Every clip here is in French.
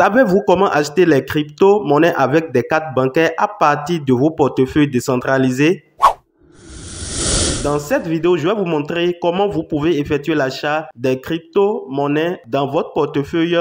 Savez-vous comment acheter les crypto-monnaies avec des cartes bancaires à partir de vos portefeuilles décentralisés? Dans cette vidéo, je vais vous montrer comment vous pouvez effectuer l'achat des crypto-monnaies dans votre portefeuille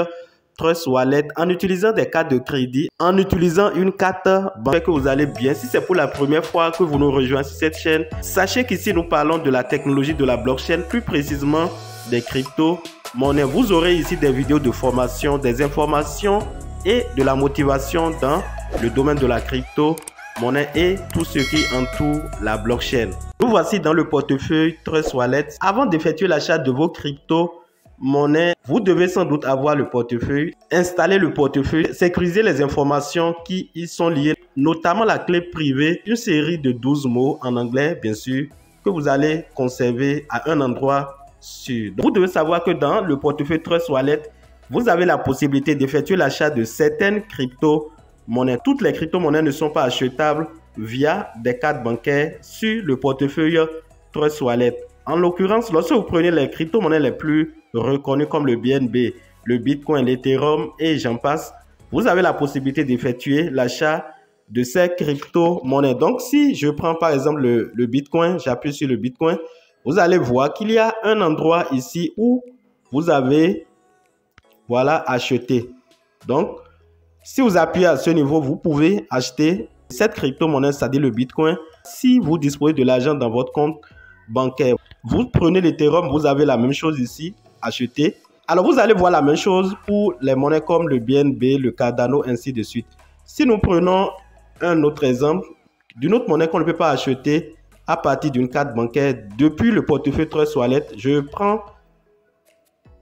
Trust Wallet en utilisant des cartes de crédit, en utilisant une carte bancaire que vous allez bien. Si c'est pour la première fois que vous nous rejoignez sur cette chaîne, sachez qu'ici nous parlons de la technologie de la blockchain, plus précisément des crypto-monnaies. Vous aurez ici des vidéos de formation, des informations et de la motivation dans le domaine de la crypto-monnaie et tout ce qui entoure la blockchain. Nous voici dans le portefeuille Trust Wallet. Avant d'effectuer l'achat de vos crypto-monnaies, vous devez sans doute avoir le portefeuille, installer le portefeuille, sécuriser les informations qui y sont liées, notamment la clé privée, une série de 12 mots en anglais, bien sûr, que vous allez conserver à un endroit sûr. Vous devez savoir que dans le portefeuille Trust Wallet, vous avez la possibilité d'effectuer l'achat de certaines crypto-monnaies. Toutes les crypto-monnaies ne sont pas achetables via des cartes bancaires sur le portefeuille Trust Wallet. En l'occurrence, lorsque vous prenez les crypto-monnaies les plus reconnues comme le BNB, le Bitcoin, l'Ethereum et j'en passe, vous avez la possibilité d'effectuer l'achat de ces crypto-monnaies. Donc, si je prends par exemple le Bitcoin, j'appuie sur le Bitcoin, vous allez voir qu'il y a un endroit ici où vous avez, voilà, acheter. Donc, si vous appuyez à ce niveau, vous pouvez acheter cette crypto-monnaie, c'est-à-dire le Bitcoin. Si vous disposez de l'argent dans votre compte bancaire, vous prenez l'Ethereum, vous avez la même chose ici, acheter. Alors, vous allez voir la même chose pour les monnaies comme le BNB, le Cardano, ainsi de suite. Si nous prenons un autre exemple d'une autre monnaie qu'on ne peut pas acheter à partir d'une carte bancaire depuis le portefeuille Trust Wallet, je prends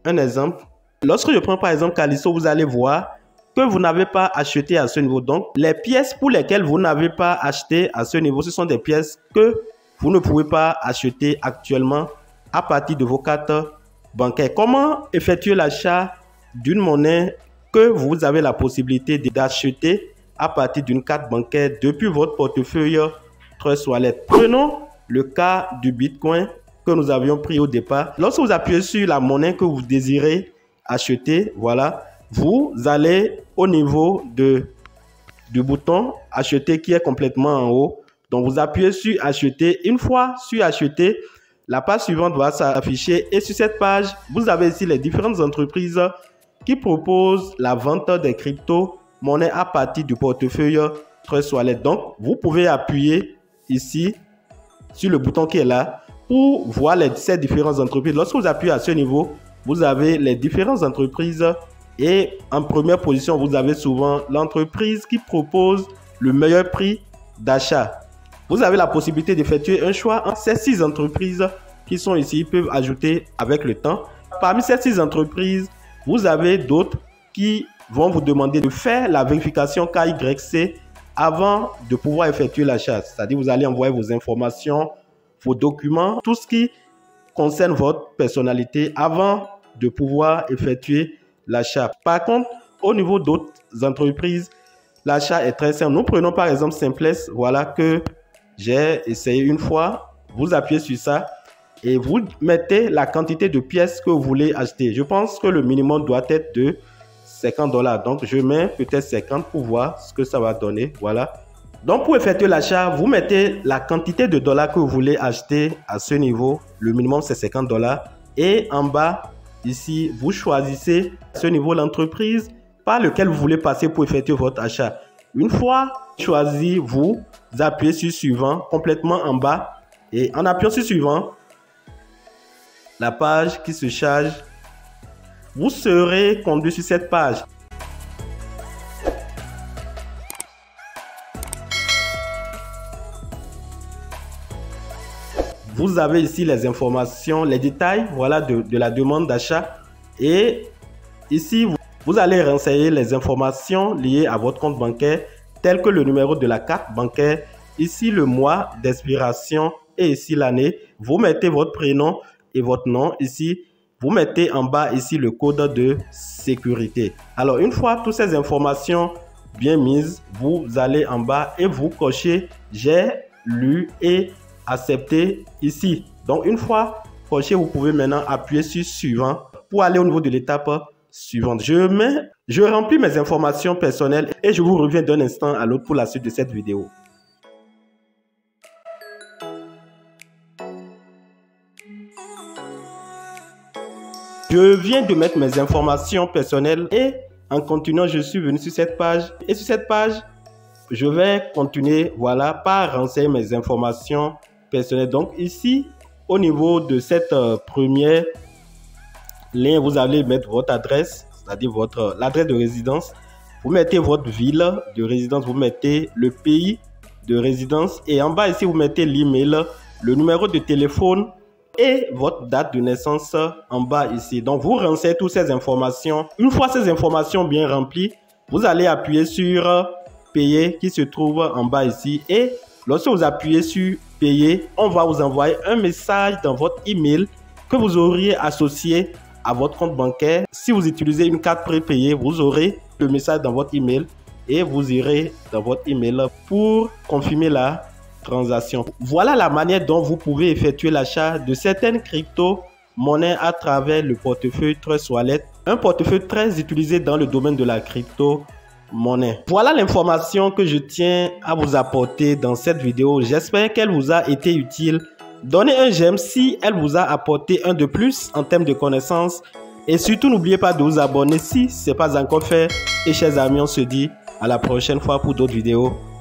un exemple. Lorsque je prends par exemple Calypso, vous allez voir que vous n'avez pas acheté à ce niveau. Donc, les pièces pour lesquelles vous n'avez pas acheté à ce niveau, ce sont des pièces que vous ne pouvez pas acheter actuellement à partir de vos cartes bancaires. Comment effectuer l'achat d'une monnaie que vous avez la possibilité d'acheter à partir d'une carte bancaire depuis votre portefeuille Trust Wallet? Prenons le cas du Bitcoin que nous avions pris au départ. Lorsque vous appuyez sur la monnaie que vous désirez acheter, voilà, vous allez au niveau du bouton acheter qui est complètement en haut. Donc, vous appuyez sur acheter. Une fois sur acheter, la page suivante va s'afficher. Et sur cette page, vous avez ici les différentes entreprises qui proposent la vente des crypto-monnaies à partir du portefeuille Trust Wallet. Donc, vous pouvez appuyer ici sur le bouton qui est là pour voir ces différentes entreprises. Lorsque vous appuyez à ce niveau, vous avez les différentes entreprises. Et en première position, vous avez souvent l'entreprise qui propose le meilleur prix d'achat. Vous avez la possibilité d'effectuer un choix entre ces 6 entreprises qui sont ici, peuvent ajouter avec le temps. Parmi ces 6 entreprises, vous avez d'autres qui vont vous demander de faire la vérification KYC avant de pouvoir effectuer l'achat. C'est-à-dire vous allez envoyer vos informations, vos documents, tout ce qui concerne votre personnalité avant de pouvoir effectuer l'achat. Par contre, au niveau d'autres entreprises, l'achat est très simple. Nous prenons par exemple Simplest, voilà, que j'ai essayé une fois. Vous appuyez sur ça et vous mettez la quantité de pièces que vous voulez acheter. Je pense que le minimum doit être de $50. Donc, je mets peut-être 50 pour voir ce que ça va donner. Voilà. Donc, pour effectuer l'achat, vous mettez la quantité de dollars que vous voulez acheter à ce niveau. Le minimum, c'est $50. Et en bas, ici, vous choisissez à ce niveau l'entreprise par lequel vous voulez passer pour effectuer votre achat. Une fois choisi, vous appuyez sur suivant complètement en bas et en appuyant sur suivant, la page qui se charge, vous serez conduit sur cette page. Vous avez ici les informations, les détails, voilà, de la demande d'achat. Et ici, vous allez renseigner les informations liées à votre compte bancaire, telles que le numéro de la carte bancaire, ici le mois d'expiration et ici l'année. Vous mettez votre prénom et votre nom ici. Vous mettez en bas ici le code de sécurité. Alors, une fois toutes ces informations bien mises, vous allez en bas et vous cochez « J'ai lu et accepté » ici. Donc, une fois coché, vous pouvez maintenant appuyer sur « Suivant » pour aller au niveau de l'étape suivante. Je mets Je remplis mes informations personnelles et je vous reviens d'un instant à l'autre pour la suite de cette vidéo. Je viens de mettre mes informations personnelles et en continuant, je suis venu sur cette page. Et sur cette page, je vais continuer par renseigner mes informations personnelles. Donc ici, au niveau de cette première ligne, vous allez mettre votre adresse, c'est-à-dire l'adresse de résidence. Vous mettez votre ville de résidence, vous mettez le pays de résidence et en bas ici, vous mettez l'email, le numéro de téléphone et votre date de naissance en bas ici. Donc, vous renseignez toutes ces informations. Une fois ces informations bien remplies, vous allez appuyer sur payer qui se trouve en bas ici. Et lorsque vous appuyez sur payer, on va vous envoyer un message dans votre email que vous auriez associé à votre compte bancaire. Si vous utilisez une carte prépayée, vous aurez le message dans votre email et vous irez dans votre email pour confirmer la transaction. Voilà la manière dont vous pouvez effectuer l'achat de certaines crypto-monnaies à travers le portefeuille Trust Wallet, un portefeuille très utilisé dans le domaine de la crypto-monnaie. Voilà l'information que je tiens à vous apporter dans cette vidéo. J'espère qu'elle vous a été utile. Donnez un j'aime si elle vous a apporté un de plus en termes de connaissances. Et surtout, n'oubliez pas de vous abonner si ce n'est pas encore fait. Et chers amis, on se dit à la prochaine fois pour d'autres vidéos.